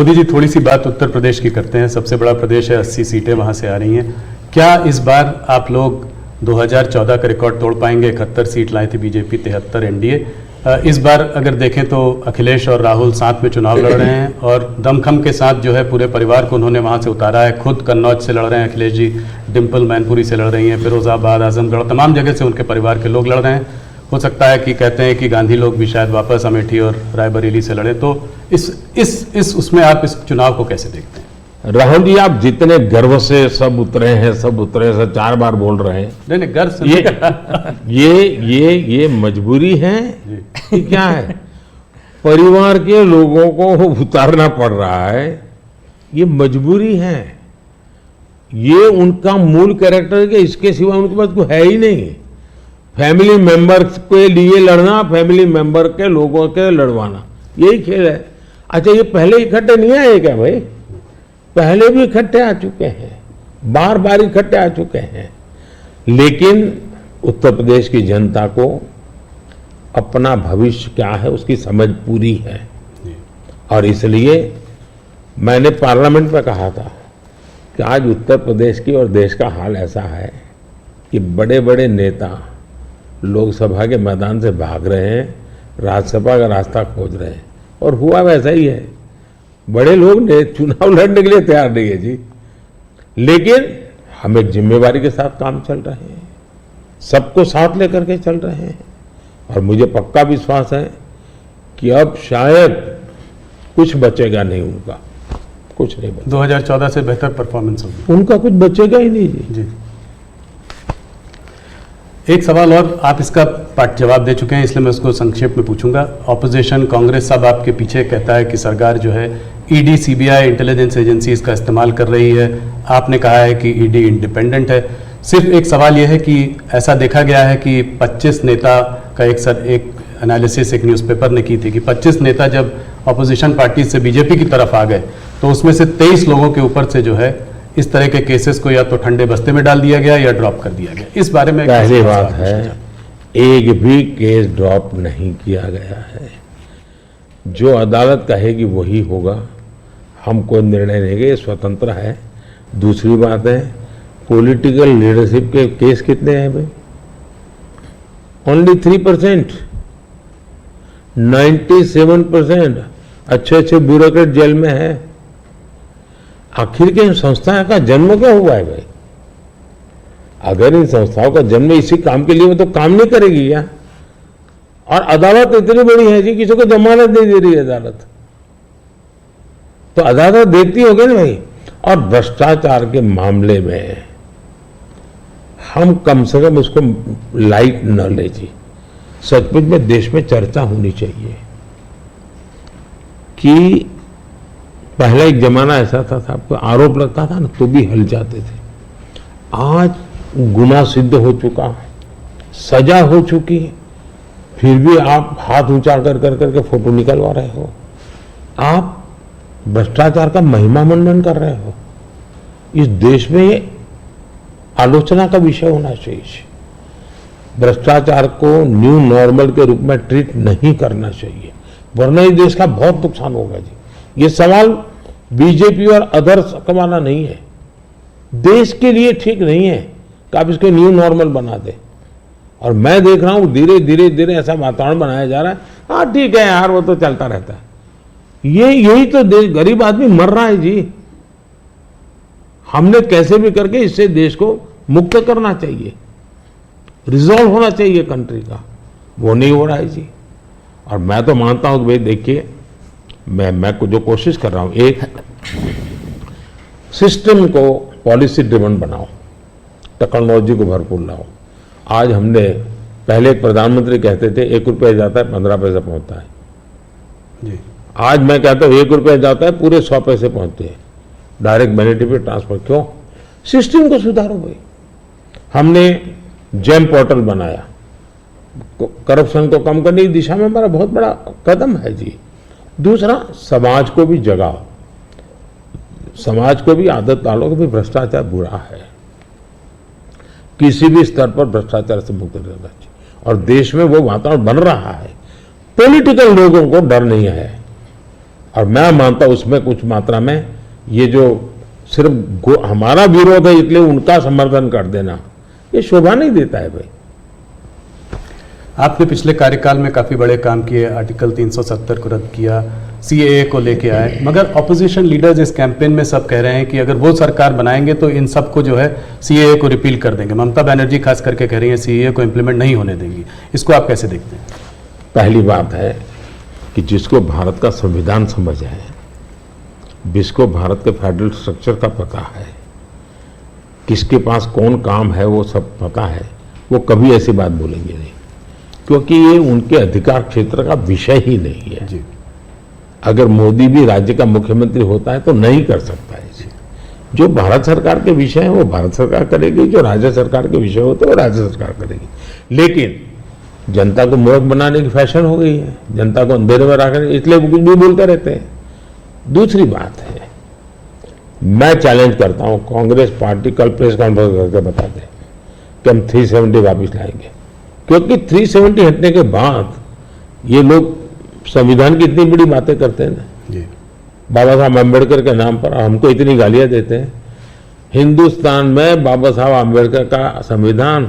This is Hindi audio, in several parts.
मोदी जी, थोड़ी सी बात उत्तर प्रदेश की करते हैं। सबसे बड़ा प्रदेश है, 80 सीटें वहां से आ रही हैं। क्या इस बार आप लोग 2014 का रिकॉर्ड तोड़ पाएंगे? 71 सीट लाई थी बीजेपी, 73 एनडीए। इस बार अगर देखें तो अखिलेश और राहुल साथ में चुनाव लड़ रहे हैं और दमखम के साथ जो है पूरे परिवार को उन्होंने वहां से उतारा है। खुद कन्नौज से लड़ रहे हैं अखिलेश जी, डिम्पल मैनपुरी से लड़ रही हैं, फिरोजाबाद, आजमगढ़, तमाम जगह से उनके परिवार के लोग लड़ रहे हैं। हो सकता है कि कहते हैं कि गांधी लोग भी शायद वापस अमेठी और रायबरेली से लड़े। तो उसमें आप इस चुनाव को कैसे देखते हैं? राहुल जी, आप जितने गर्व से सब उतरे हैं, सब उतरे से 4 बार बोल रहे हैं। नहीं, गर्व ये मजबूरी है कि क्या है? परिवार के लोगों को उतारना पड़ रहा है, ये मजबूरी है। ये उनका मूल कैरेक्टर के इसके सिवा उनके पास कोई है ही नहीं। फैमिली मेंबर्स के लिए लड़ना, फैमिली मेंबर के लोगों के लड़वाना, यही खेल है। अच्छा, ये पहले इकट्ठे नहीं आए क्या भाई? पहले भी इकट्ठे आ चुके हैं, बार बार इकट्ठे आ चुके हैं। लेकिन उत्तर प्रदेश की जनता को अपना भविष्य क्या है उसकी समझ पूरी है। और इसलिए मैंने पार्लियामेंट में कहा था कि आज उत्तर प्रदेश की और देश का हाल ऐसा है कि बड़े बड़े नेता लोकसभा के मैदान से भाग रहे हैं, राज्यसभा का रास्ता खोज रहे हैं। और हुआ वैसा ही है। बड़े लोग ने चुनाव लड़ने के लिए तैयार नहीं है जी, लेकिन हम एक जिम्मेवारी के साथ काम चल रहे हैं, सबको साथ लेकर के चल रहे हैं। और मुझे पक्का विश्वास है कि अब शायद कुछ बचेगा नहीं, उनका कुछ नहीं बचेगा। 2014 से बेहतर परफॉर्मेंस होगी, उनका कुछ बचेगा ही नहीं जी। एक सवाल और, आप इसका पाठ जवाब दे चुके हैं इसलिए मैं उसको संक्षेप में पूछूंगा। ऑपोजिशन कांग्रेस सब आपके पीछे कहता है कि सरकार जो है ईडी, सीबीआई, इंटेलिजेंस एजेंसीज का इस्तेमाल कर रही है। आपने कहा है कि ईडी इंडिपेंडेंट है। सिर्फ एक सवाल यह है कि ऐसा देखा गया है कि 25 नेता का एक एनालिसिस एक न्यूज़पेपर ने की थी कि 25 नेता जब ऑपोजिशन पार्टी से बीजेपी की तरफ आ गए तो उसमें से 23 लोगों के ऊपर से जो है इस तरह के केसेस को या तो ठंडे बस्ते में डाल दिया गया या ड्रॉप कर दिया गया। इस बारे में पहली बात है, एक भी केस ड्रॉप नहीं किया गया है। जो अदालत कहेगी वही होगा, हम कोई निर्णय नहीं लेंगे, स्वतंत्र है। दूसरी बात है, पॉलिटिकल लीडरशिप के केस कितने हैं भाई? ओनली 3%। 97% अच्छे अच्छे ब्यूरोक्रेट जेल में है। आखिर के इन संस्थाओं का जन्म क्या हुआ है भाई? अगर इन संस्थाओं का जन्म इसी काम के लिए हो तो काम नहीं करेगी क्या? और अदालत इतनी बड़ी है जी, किसी को जमानत नहीं दे रही है अदालत, तो अदालत देखती होगी ना भाई। और भ्रष्टाचार के मामले में हम कम से कम इसको लाइट न ले जी। सचमुच में देश में चर्चा होनी चाहिए कि पहला एक जमाना ऐसा था, आपको आरोप लगता था ना तो भी हल जाते थे। आज गुनाह सिद्ध हो चुका, सजा हो चुकी, फिर भी आप हाथ ऊंचा कर कर करके फोटो निकलवा रहे हो। आप भ्रष्टाचार का महिमा मंडन कर रहे हो। इस देश में ये आलोचना का विषय होना चाहिए। भ्रष्टाचार को न्यू नॉर्मल के रूप में ट्रीट नहीं करना चाहिए, वरना इस देश का बहुत नुकसान होगा जी। ये सवाल बीजेपी और अदर्स का वाला नहीं है, देश के लिए ठीक नहीं है कि आप इसको न्यू नॉर्मल बना दे। और मैं देख रहा हूं धीरे धीरे धीरे ऐसा वातावरण बनाया जा रहा है, हाँ ठीक है यार वो तो चलता रहता है। यही तो देश, गरीब आदमी मर रहा है जी। हमने कैसे भी करके इससे देश को मुक्त करना चाहिए, रिजॉल्व होना चाहिए कंट्री का, वो नहीं हो रहा है जी। और मैं तो मानता हूं कि भाई देखिए, मैं जो कोशिश कर रहा हूं, एक सिस्टम को पॉलिसी ड्रिवन बनाओ, टेक्नोलॉजी को भरपूर लाओ। आज हमने, पहले एक प्रधानमंत्री कहते थे 1 रुपया जाता है 15 पैसे पहुंचता है जी। आज मैं कहता हूं 1 रुपया जाता है पूरे 100 पैसे पहुंचते हैं, डायरेक्ट बेनिफिट ट्रांसफर। क्यों? सिस्टम को सुधारो भाई। हमने जेम पोर्टल बनाया, करप्शन को कम करने की दिशा में हमारा बहुत बड़ा कदम है जी। दूसरा, समाज को भी जगाओ, समाज को भी आदत डालो कि भ्रष्टाचार बुरा है, किसी भी स्तर पर भ्रष्टाचार से मुक्त रहना चाहिए। और देश में वो वातावरण बन रहा है, पॉलिटिकल लोगों को डर नहीं है, और मैं मानता हूं उसमें कुछ मात्रा में ये जो सिर्फ हमारा विरोध है इसलिए उनका समर्थन कर देना ये शोभा नहीं देता है भाई। आपने पिछले कार्यकाल में काफी बड़े काम किए, आर्टिकल 370 को रद्द किया, सीएए को लेके आए, मगर ऑपोजिशन लीडर्स इस कैंपेन में सब कह रहे हैं कि अगर वो सरकार बनाएंगे तो इन सबको जो है सीएए को रिपील कर देंगे। ममता बनर्जी खास करके कह रही है सीएए को इम्प्लीमेंट नहीं होने देंगी। इसको आप कैसे देखते हैं? पहली बात है कि जिसको भारत का संविधान समझ है, जिसको भारत के फेडरल स्ट्रक्चर का पता है, किसके पास कौन काम है वो सब पता है, वो कभी ऐसी बात बोलेंगे नहीं, क्योंकि ये उनके अधिकार क्षेत्र का विषय ही नहीं है। जी। अगर मोदी भी राज्य का मुख्यमंत्री होता है तो नहीं कर सकता है इसे। जो भारत सरकार के विषय है वो भारत सरकार करेगी, जो राज्य सरकार के विषय होते हैं वो राज्य सरकार करेगी। लेकिन जनता को मूर्ख बनाने की फैशन हो गई है, जनता को अंधेरे में रखने, इसलिए वो कुछ भी बोलते रहते हैं। दूसरी बात है, मैं चैलेंज करता हूं कांग्रेस पार्टी कल प्रेस कॉन्फ्रेंस करके बता दे कि हम 370 वापिस लाएंगे, क्योंकि 370 हटने के बाद ये लोग संविधान की इतनी बड़ी बातें करते हैं ना, जी। बाबा साहब अम्बेडकर के नाम पर हमको इतनी गालियां देते हैं। हिंदुस्तान में बाबा साहब अम्बेडकर का संविधान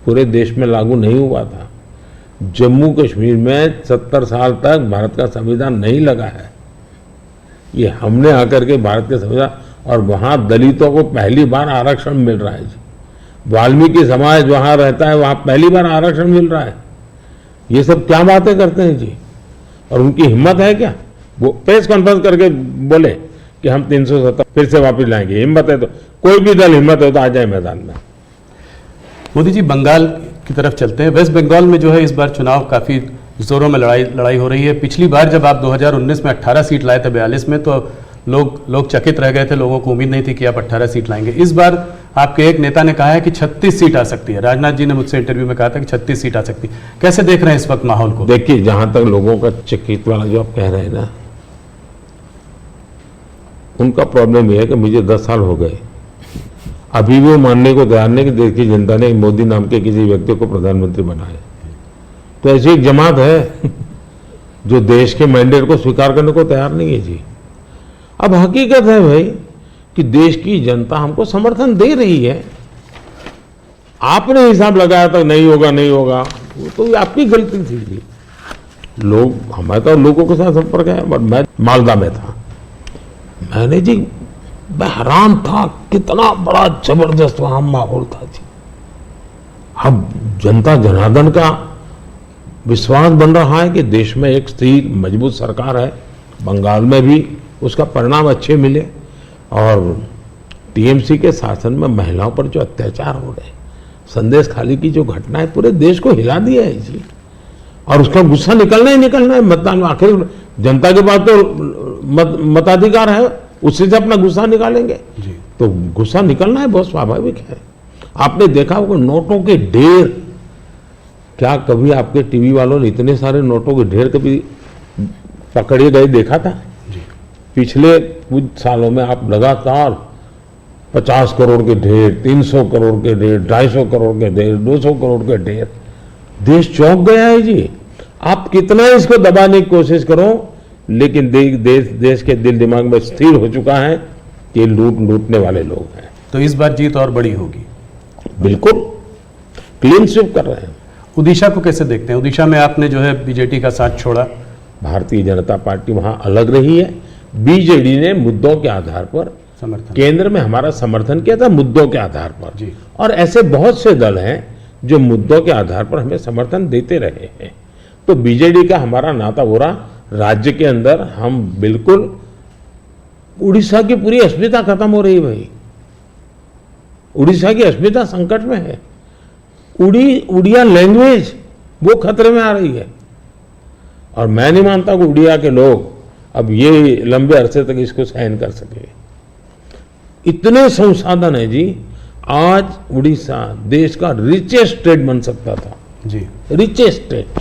पूरे देश में लागू नहीं हुआ था। जम्मू कश्मीर में 70 साल तक भारत का संविधान नहीं लगा है। ये हमने आकर के भारत के संविधान, और वहां दलितों को पहली बार आरक्षण मिल रहा है जी। वाल्मीकि समाज वहां रहता है, वहां पहली बार आरक्षण मिल रहा है। ये सब क्या बातें करते हैं जी? और उनकी हिम्मत है क्या? वो प्रेस कॉन्फ्रेंस करके बोले कि हम 370 फिर से वापस लाएंगे। हिम्मत है तो कोई भी दल हिम्मत है तो आ जाए मैदान में। मोदी जी, बंगाल की तरफ चलते हैं। वेस्ट बंगाल में जो है इस बार चुनाव काफी जोरों में लड़ाई हो रही है। पिछली बार जब आप 2019 में 18 सीट लाए थे 42 में, तो लोग चकित रह गए थे, लोगों को उम्मीद नहीं थी कि आप 18 सीट लाएंगे। इस बार आपके एक नेता ने कहा है कि 36 सीट आ सकती है। राजनाथ जी ने मुझसे इंटरव्यू में कहा था कि 36 सीट आ सकती है। कैसे देख रहे हैं इस वक्त माहौल को? देखिए, जहां तक लोगों का चकित वाला जो आप कह रहे हैं ना, उनका प्रॉब्लम यह है कि मुझे 10 साल हो गए, अभी भी वो मानने को तैयार नहीं कि देश की जनता ने मोदी नाम के किसी व्यक्ति को प्रधानमंत्री बनाया। तो ऐसी एक जमात है जो देश के मैंडेट को स्वीकार करने को तैयार नहीं है जी। अब हकीकत है भाई कि देश की जनता हमको समर्थन दे रही है। आपने हिसाब लगाया था नहीं होगा नहीं होगा, वो तो आपकी गलती थी जी। लोग, हमारे तो लोगों के साथ संपर्क है, बट मैं मालदा में था, मैंने जी मैं हैरान था कितना बड़ा जबरदस्त वहां माहौल था जी। अब जनता जनार्दन का विश्वास बन रहा है कि देश में एक स्थिर मजबूत सरकार है। बंगाल में भी उसका परिणाम अच्छे मिले, और टीएमसी के शासन में महिलाओं पर जो अत्याचार हो रहे, संदेश खाली की जो घटना है, पूरे देश को हिला दिया है जी। और उसका गुस्सा निकलना ही निकलना है मतदान में। आखिर जनता के पास तो मताधिकार है, उससे से अपना गुस्सा निकालेंगे जी। तो गुस्सा निकलना है, बहुत स्वाभाविक है। आपने देखा होगा नोटों के ढेर, क्या कभी आपके टीवी वालों ने इतने सारे नोटों के ढेर कभी पकड़े गए देखा था? पिछले कुछ सालों में आप लगातार 50 करोड़ के ढेर, 300 करोड़ के ढेर, 250 करोड़ के ढेर, 200 करोड़ के ढेर, देश चौंक गया है जी। आप कितना इसको दबाने की कोशिश करो, लेकिन देश के दिल दिमाग में स्थिर हो चुका है कि लूटने वाले लोग हैं। तो इस बार जीत और बड़ी होगी? बिल्कुल, क्लीन स्वीप कर रहे हैं। उड़ीसा को कैसे देखते हैं? उड़ीसा में आपने जो है बीजेडी का साथ छोड़ा। भारतीय जनता पार्टी वहां अलग रही है। बीजेडी ने मुद्दों के आधार पर समर्थन, केंद्र में हमारा समर्थन किया था, मुद्दों के आधार पर जी। और ऐसे बहुत से दल हैं जो मुद्दों के आधार पर हमें समर्थन देते रहे हैं। तो बीजेडी का हमारा नाता हो रहा, राज्य के अंदर हम बिल्कुल, उड़ीसा की पूरी अस्मिता खत्म हो रही है भाई। उड़ीसा की अस्मिता संकट में है। उड़िया लैंग्वेज वो खतरे में आ रही है, और मैं नहीं मानता कि उड़िया के लोग अब ये लंबे अरसे तक इसको सहन कर सके। इतने संसाधन है जी। आज उड़ीसा देश का रिचेस्ट स्टेट बन सकता था जी, रिचेस्ट स्टेट,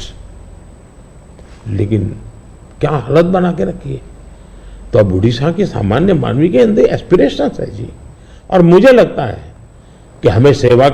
लेकिन क्या हालत बना के रखी है। तो अब उड़ीसा के सामान्य मानवी के अंदर एस्पिरेशंस है जी, और मुझे लगता है कि हमें सेवा